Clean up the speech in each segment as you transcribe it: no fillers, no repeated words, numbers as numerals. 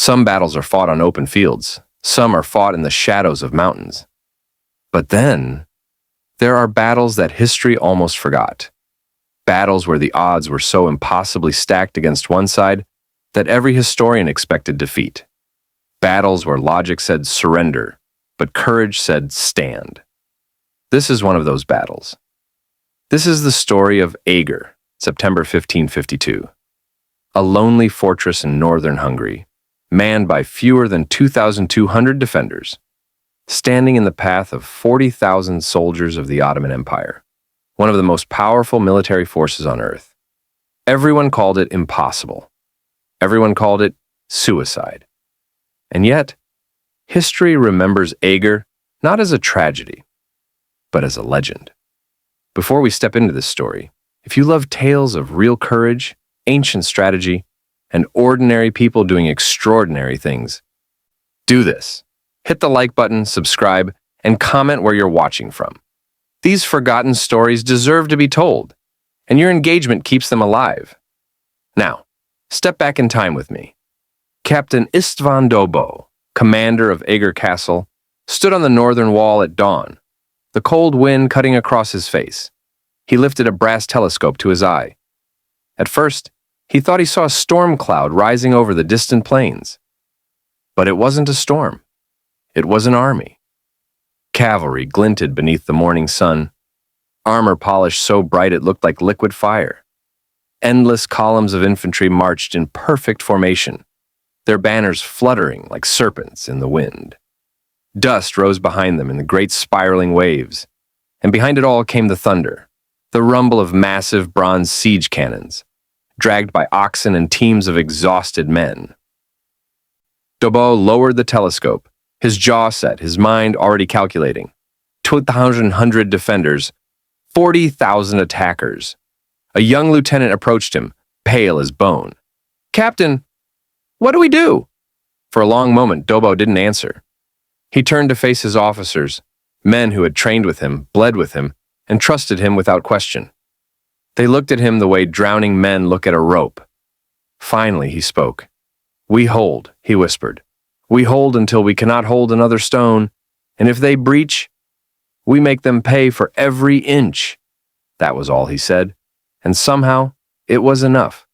Some battles are fought on open fields, some are fought in the shadows of mountains. But then, there are battles that history almost forgot. Battles where the odds were so impossibly stacked against one side that every historian expected defeat. Battles where logic said surrender, but courage said stand. This is one of those battles. This is the story of Eger, September 1552. A lonely fortress in northern Hungary, manned by fewer than 2,200 defenders, standing in the path of 40,000 soldiers of the Ottoman Empire, one of the most powerful military forces on earth. Everyone called it impossible. Everyone called it suicide. And yet, history remembers Eger not as a tragedy, but as a legend. Before we step into this story, if you love tales of real courage, ancient strategy, and ordinary people doing extraordinary things, do this. Hit the like button, subscribe, and comment where you're watching from. These forgotten stories deserve to be told, and your engagement keeps them alive. Now, step back in time with me. Captain István Dobó, commander of Eger Castle, stood on the northern wall at dawn, the cold wind cutting across his face. He lifted a brass telescope to his eye. At first, he thought he saw a storm cloud rising over the distant plains. But it wasn't a storm. It was an army. Cavalry glinted beneath the morning sun, armor polished so bright it looked like liquid fire. Endless columns of infantry marched in perfect formation, their banners fluttering like serpents in the wind. Dust rose behind them in the great spiraling waves, and behind it all came the thunder, the rumble of massive bronze siege cannons, dragged by oxen and teams of exhausted men. Dobó lowered the telescope, his jaw set, his mind already calculating. 2,100 defenders, 40,000 attackers. A young lieutenant approached him, pale as bone. "Captain, what do we do?" For a long moment, Dobó didn't answer. He turned to face his officers, men who had trained with him, bled with him, and trusted him without question. They looked at him the way drowning men look at a rope. Finally, he spoke. "We hold," he whispered. "We hold until we cannot hold another stone, and if they breach, we make them pay for every inch." That was all he said, and somehow it was enough.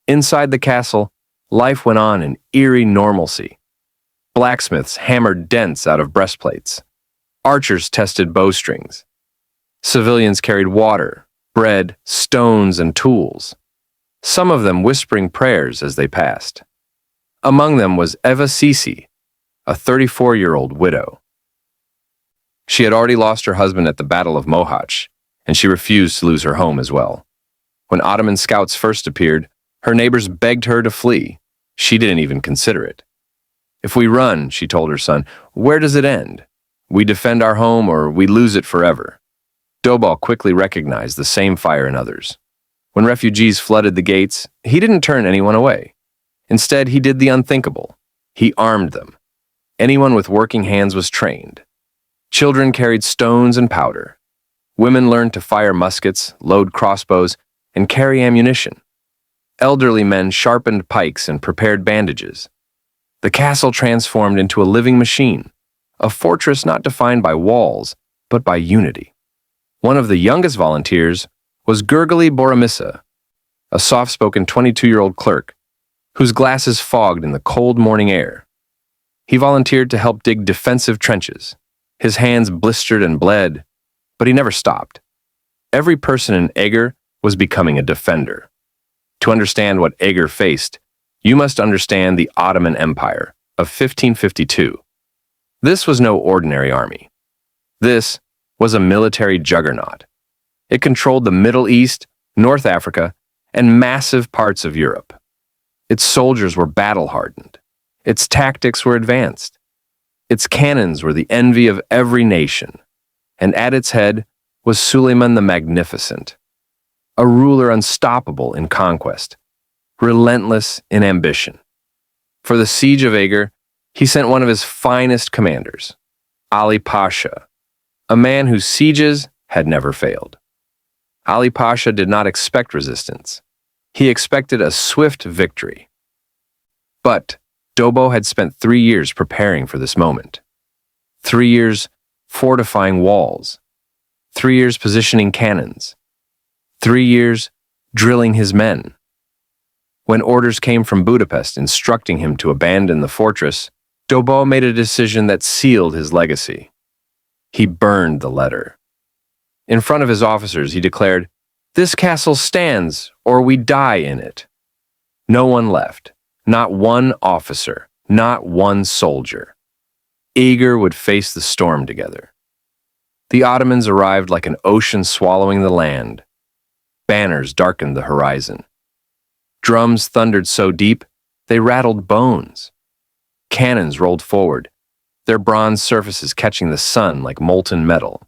Inside the castle, life went on in eerie normalcy. Blacksmiths hammered dents out of breastplates. Archers tested bowstrings. Civilians carried water, bread, stones, and tools, some of them whispering prayers as they passed. Among them was Eva Sisi, a 34-year-old widow. She had already lost her husband at the Battle of Mohacs, and she refused to lose her home as well. When Ottoman scouts first appeared, her neighbors begged her to flee. She didn't even consider it. "If we run," she told her son, "where does it end? We defend our home or we lose it forever." Dobó quickly recognized the same fire in others. When refugees flooded the gates, he didn't turn anyone away. Instead, he did the unthinkable. He armed them. Anyone with working hands was trained. Children carried stones and powder. Women learned to fire muskets, load crossbows, and carry ammunition. Elderly men sharpened pikes and prepared bandages. The castle transformed into a living machine, a fortress not defined by walls, but by unity. One of the youngest volunteers was Gergely Boromissa, a soft-spoken 22-year-old clerk, whose glasses fogged in the cold morning air. He volunteered to help dig defensive trenches. His hands blistered and bled, but he never stopped. Every person in Eger was becoming a defender. To understand what Eger faced, you must understand the Ottoman Empire of 1552. This was no ordinary army. This was a military juggernaut. It controlled the Middle East, North Africa, and massive parts of Europe. Its soldiers were battle-hardened. Its tactics were advanced. Its cannons were the envy of every nation. And at its head was Suleiman the Magnificent, a ruler unstoppable in conquest, relentless in ambition. For the siege of Eger, he sent one of his finest commanders, Ali Pasha, a man whose sieges had never failed. Ali Pasha did not expect resistance. He expected a swift victory. But Dobó had spent 3 years preparing for this moment. 3 years fortifying walls. 3 years positioning cannons. 3 years drilling his men. When orders came from Budapest instructing him to abandon the fortress, Dobó made a decision that sealed his legacy. He burned the letter. In front of his officers, he declared, "This castle stands, or we die in it." No one left. Not one officer. Not one soldier. Eger would face the storm together. The Ottomans arrived like an ocean swallowing the land. Banners darkened the horizon. Drums thundered so deep, they rattled bones. Cannons rolled forward, their bronze surfaces catching the sun like molten metal.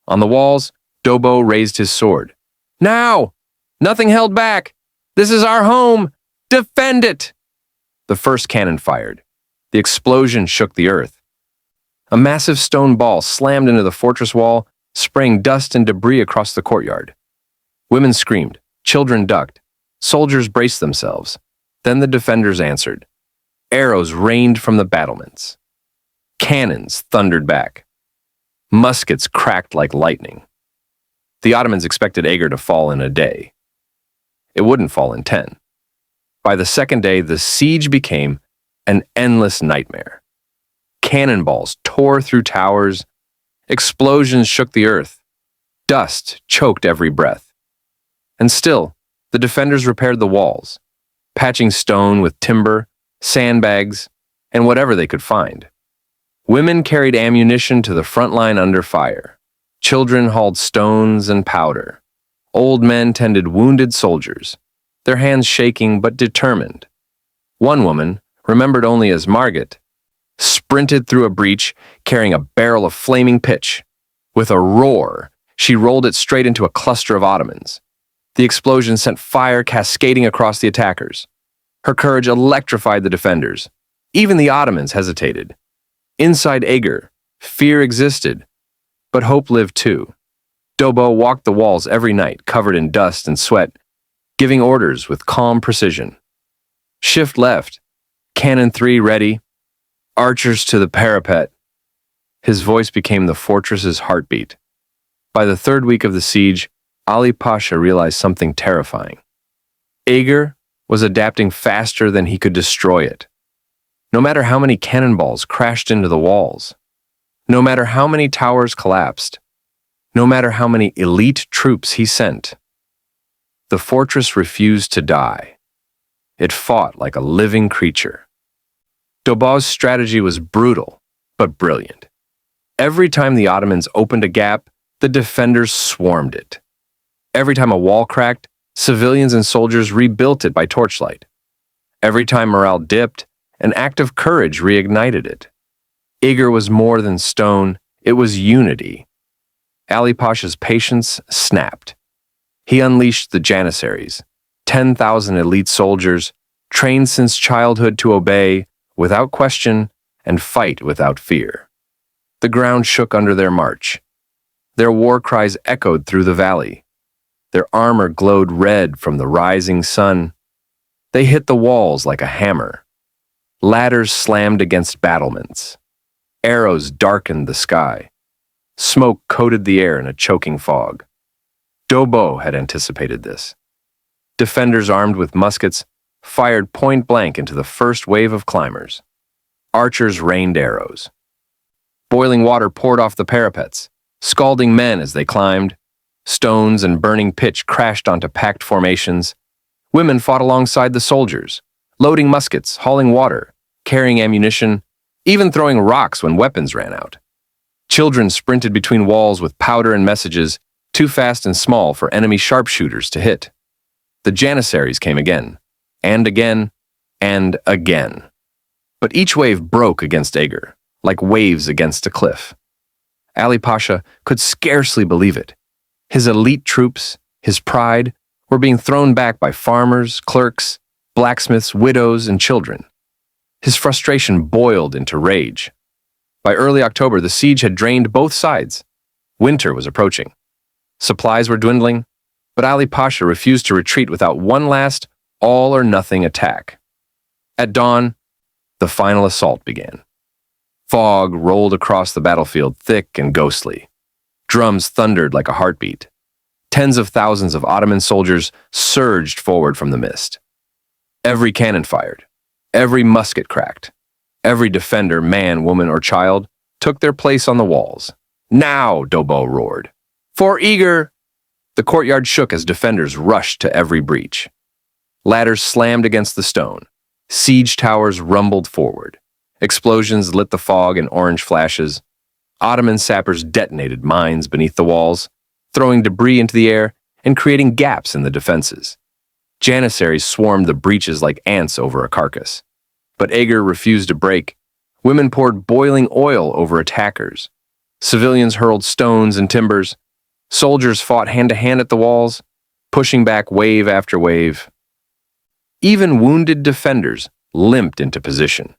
On the walls, Dobó raised his sword. "Now! Nothing held back! This is our home! Defend it!" The first cannon fired. The explosion shook the earth. A massive stone ball slammed into the fortress wall, spraying dust and debris across the courtyard. Women screamed, children ducked, soldiers braced themselves. Then the defenders answered. Arrows rained from the battlements. Cannons thundered back. Muskets cracked like lightning. The Ottomans expected Eger to fall in a day. It wouldn't fall in 10. By the second day, the siege became an endless nightmare. Cannonballs tore through towers. Explosions shook the earth. Dust choked every breath. And still, the defenders repaired the walls, patching stone with timber, sandbags, and whatever they could find. Women carried ammunition to the front line under fire. Children hauled stones and powder. Old men tended wounded soldiers, their hands shaking but determined. One woman, remembered only as Margit, sprinted through a breach carrying a barrel of flaming pitch. With a roar, she rolled it straight into a cluster of Ottomans. The explosion sent fire cascading across the attackers. Her courage electrified the defenders. Even the Ottomans hesitated. Inside Eger, fear existed, but hope lived too. Dobó walked the walls every night, covered in dust and sweat, giving orders with calm precision. Shift left, cannon 3 ready, archers to the parapet. His voice became the fortress's heartbeat. By the 3rd week of the siege, Ali Pasha realized something terrifying. Eger was adapting faster than he could destroy it. No matter how many cannonballs crashed into the walls, no matter how many towers collapsed, no matter how many elite troops he sent, the fortress refused to die. It fought like a living creature. Dobó's strategy was brutal, but brilliant. Every time the Ottomans opened a gap, the defenders swarmed it. Every time a wall cracked, civilians and soldiers rebuilt it by torchlight. Every time morale dipped, an act of courage reignited it. Eger was more than stone, it was unity. Ali Pasha's patience snapped. He unleashed the Janissaries, 10,000 elite soldiers, trained since childhood to obey, without question, and fight without fear. The ground shook under their march. Their war cries echoed through the valley. Their armor glowed red from the rising sun. They hit the walls like a hammer. Ladders slammed against battlements. Arrows darkened the sky. Smoke coated the air in a choking fog. Dobó had anticipated this. Defenders armed with muskets fired point blank into the first wave of climbers. Archers rained arrows. Boiling water poured off the parapets, scalding men as they climbed. Stones and burning pitch crashed onto packed formations. Women fought alongside the soldiers, loading muskets, hauling water, carrying ammunition, even throwing rocks when weapons ran out. Children sprinted between walls with powder and messages, too fast and small for enemy sharpshooters to hit. The Janissaries came again, and again, and again. But each wave broke against Eger, like waves against a cliff. Ali Pasha could scarcely believe it. His elite troops, his pride, were being thrown back by farmers, clerks, blacksmiths, widows, and children. His frustration boiled into rage. By early October, the siege had drained both sides. Winter was approaching. Supplies were dwindling, but Ali Pasha refused to retreat without one last all-or-nothing attack. At dawn, The final assault began. Fog rolled across the battlefield thick and ghostly. Drums thundered like a heartbeat. Tens of thousands of Ottoman soldiers surged forward from the mist. Every cannon fired. Every musket cracked. Every defender, man, woman, or child, took their place on the walls. "Now!" Dobó roared. "For Eger!" The courtyard shook as defenders rushed to every breach. Ladders slammed against the stone. Siege towers rumbled forward. Explosions lit the fog in orange flashes. Ottoman sappers detonated mines beneath the walls, throwing debris into the air and creating gaps in the defenses. Janissaries swarmed the breaches like ants over a carcass. But Eger refused to break. Women poured boiling oil over attackers. Civilians hurled stones and timbers. Soldiers fought hand-to-hand at the walls, pushing back wave after wave. Even wounded defenders limped into position.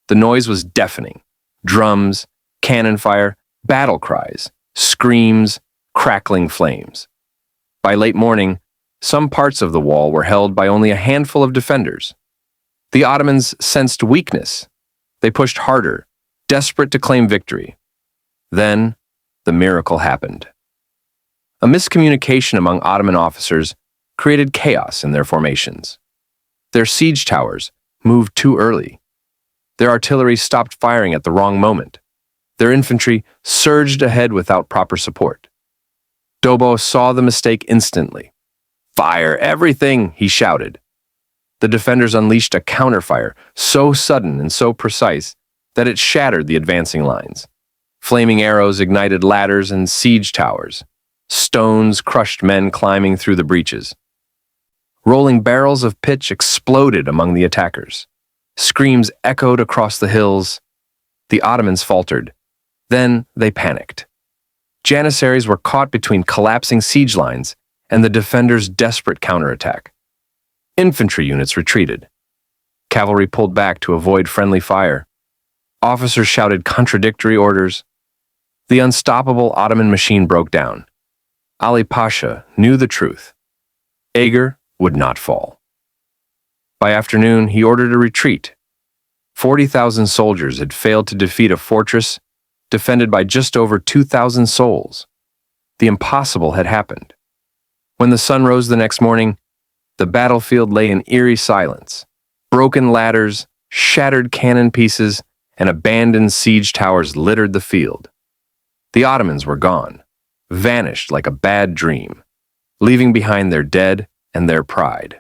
The noise was deafening. Drums, cannon fire, battle cries, screams, crackling flames. By late morning, some parts of the wall were held by only a handful of defenders. The Ottomans sensed weakness. They pushed harder, desperate to claim victory. Then, the miracle happened. A miscommunication among Ottoman officers created chaos in their formations. Their siege towers moved too early. Their artillery stopped firing at the wrong moment. Their infantry surged ahead without proper support. Dobó saw the mistake instantly. "Fire everything!" he shouted. The defenders unleashed a counterfire so sudden and so precise that it shattered the advancing lines. Flaming arrows ignited ladders and siege towers. Stones crushed men climbing through the breaches. Rolling barrels of pitch exploded among the attackers. Screams echoed across the hills. The Ottomans faltered. Then they panicked. Janissaries were caught between collapsing siege lines and the defenders' desperate counterattack. Infantry units retreated. Cavalry pulled back to avoid friendly fire. Officers shouted contradictory orders. The unstoppable Ottoman machine broke down. Ali Pasha knew the truth. Eger would not fall. By afternoon, he ordered a retreat. 40,000 soldiers had failed to defeat a fortress defended by just over 2,000 souls. The impossible had happened. When the sun rose the next morning, the battlefield lay in eerie silence. Broken ladders, shattered cannon pieces, and abandoned siege towers littered the field. The Ottomans were gone, vanished like a bad dream, leaving behind their dead and their pride.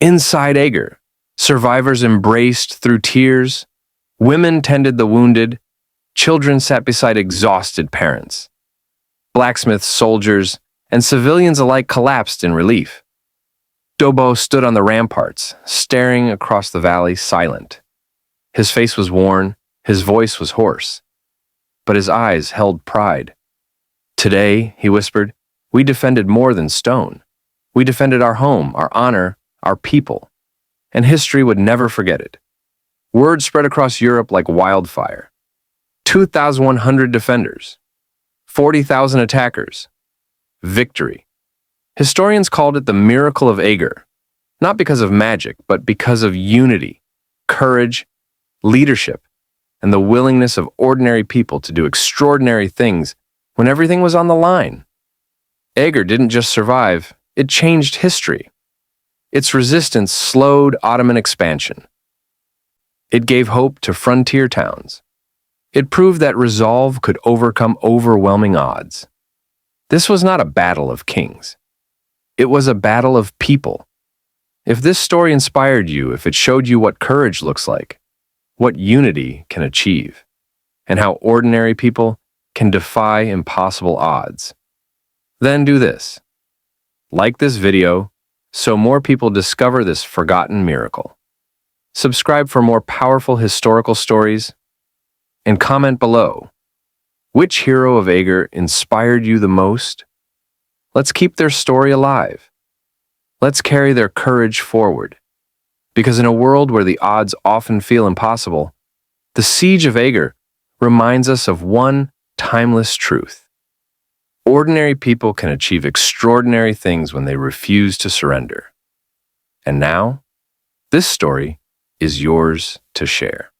Inside Eger, survivors embraced through tears, women tended the wounded, children sat beside exhausted parents. Blacksmiths, soldiers, and civilians alike collapsed in relief. Dobó stood on the ramparts, staring across the valley, silent. His face was worn, his voice was hoarse, but his eyes held pride. "Today," he whispered, "we defended more than stone. We defended our home, our honor, our people, and history would never forget it." Word spread across Europe like wildfire. 2,100 defenders, 40,000 attackers. Victory. Historians called it the miracle of Eger, not because of magic, but because of unity, courage, leadership, and the willingness of ordinary people to do extraordinary things when everything was on the line. Eger didn't just survive, it changed history. Its resistance slowed Ottoman expansion. It gave hope to frontier towns. It proved that resolve could overcome overwhelming odds. This was not a battle of kings. It was a battle of people. If this story inspired you, if it showed you what courage looks like, what unity can achieve, and how ordinary people can defy impossible odds, then do this. Like this video so more people discover this forgotten miracle. Subscribe for more powerful historical stories, and comment below. Which hero of Eger inspired you the most? Let's keep their story alive. Let's carry their courage forward. Because in a world where the odds often feel impossible, the siege of Eger reminds us of one timeless truth. Ordinary people can achieve extraordinary things when they refuse to surrender. And now, this story is yours to share.